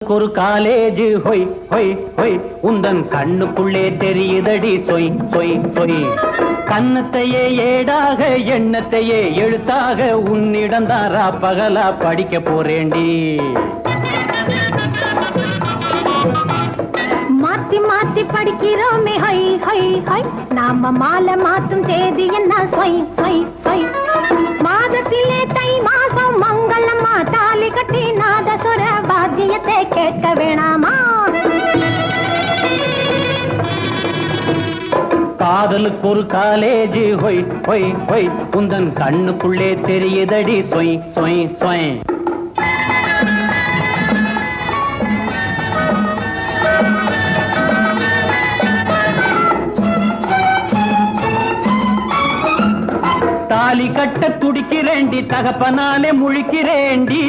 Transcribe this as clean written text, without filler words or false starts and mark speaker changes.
Speaker 1: ஒரு காலேஜ் ஹொய் ஹொய் ஹொய் உந்தன் கண்ணுக்குள்ளே தெரியுதடி சொய் சொய் சொய் கண்ணத்தையே ஏடாக எண்ணத்தையே எழுத்தாக உன்னிடம் தாரா பகலா படிக்க போறேண்டி.
Speaker 2: மாத்தி மாத்தி படிக்கிறோமே ஹை ஹை ஹை நாம மாலை மாத்தும் தேதி என்ன சொய் சொய் சொய் மாதத்திலே தை மாசம் மங்களம்மா தாலி கட்டி நாதசுர வாத்தியத்தை கேட்க வேணாமா.
Speaker 1: காதலுக்கு ஒரு காலேஜ் ஹொய் ஹொய் ஹொய் உந்தன் கண்ணுக்குள்ளே தெரியுதடி சொய் சொய் சொய். தாலி கட்ட துடிக்கிறேண்டி தகப்பனாலே முழிக்கிறேண்டி.